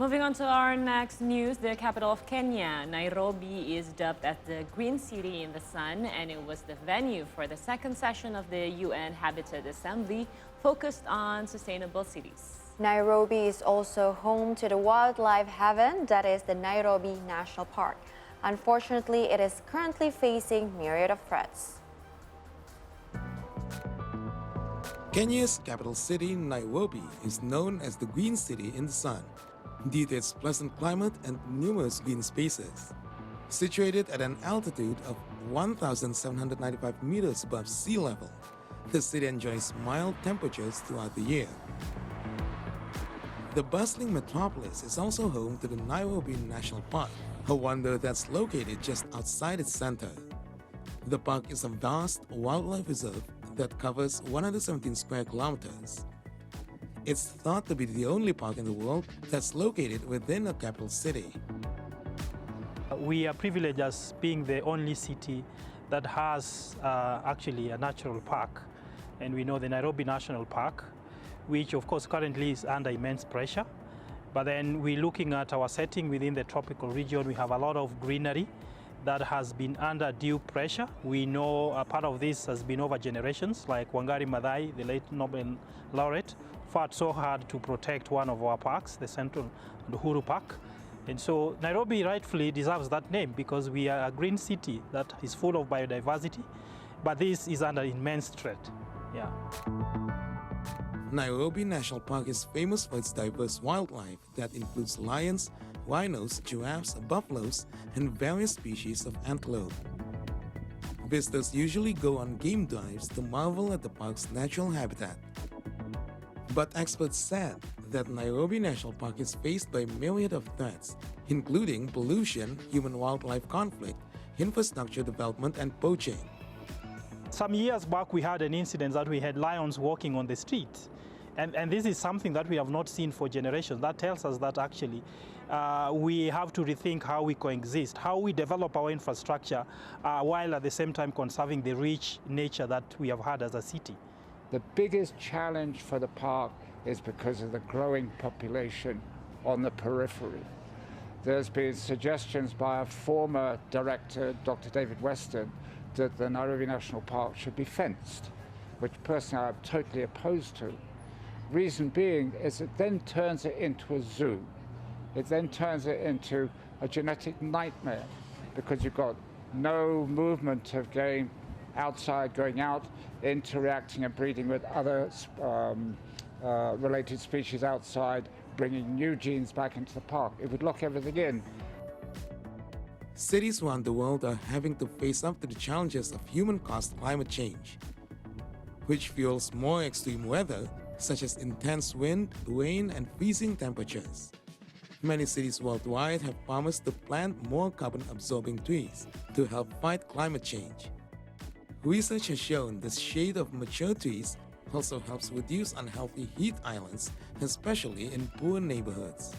Moving on to our next news, the capital of Kenya, Nairobi, is dubbed as the Green City in the Sun, and it was the venue for the second session of the UN Habitat Assembly focused on sustainable cities. Nairobi is also home to the wildlife haven that is the Nairobi National Park. Unfortunately, it is currently facing myriad of threats. Kenya's capital city, Nairobi, is known as the Green City in the Sun due to its pleasant climate and numerous green spaces. Situated at an altitude of 1,795 meters above sea level, the city enjoys mild temperatures throughout the year. The bustling metropolis is also home to the Nairobi National Park, a wonder that's located just outside its center. The park is a vast wildlife reserve that covers 117 square kilometers. It's thought to be the only park in the world that's located within a capital city. We are privileged as being the only city that has actually a natural park. And we know the Nairobi National Park, which of course currently is under immense pressure. But then we're looking at our setting within the tropical region. We have a lot of greenery that has been under due pressure. We know a part of this has been over generations, like Wangari Maathai, the late Nobel laureate, fought so hard to protect one of our parks, the Central Uhuru Park. And so Nairobi rightfully deserves that name because we are a green city that is full of biodiversity, but this is under immense threat. Yeah. Nairobi National Park is famous for its diverse wildlife that includes lions, rhinos, giraffes, buffaloes, and various species of antelope. Visitors usually go on game drives to marvel at the park's natural habitat. But experts said that Nairobi National Park is faced by a myriad of threats, including pollution, human-wildlife conflict, infrastructure development, and poaching. Some years back, we had an incident that we had lions walking on the street. And this is something that we have not seen for generations. That tells us that actually we have to rethink how we coexist, how we develop our infrastructure while at the same time conserving the rich nature that we have had as a city. The biggest challenge for the park is because of the growing population on the periphery. There's been suggestions by a former director, Dr. David Weston, that the Nairobi National Park should be fenced, which personally I'm totally opposed to. Reason being is it then turns it into a zoo. It then turns it into a genetic nightmare because you've got no movement of game outside, going out, interacting and breeding with other related species outside, bringing new genes back into the park. It would lock everything in. Cities around the world are having to face up to the challenges of human-caused climate change, which fuels more extreme weather, such as intense wind, rain, and freezing temperatures. Many cities worldwide have promised to plant more carbon-absorbing trees to help fight climate change. Research has shown the shade of mature trees also helps reduce unhealthy heat islands, especially in poor neighborhoods.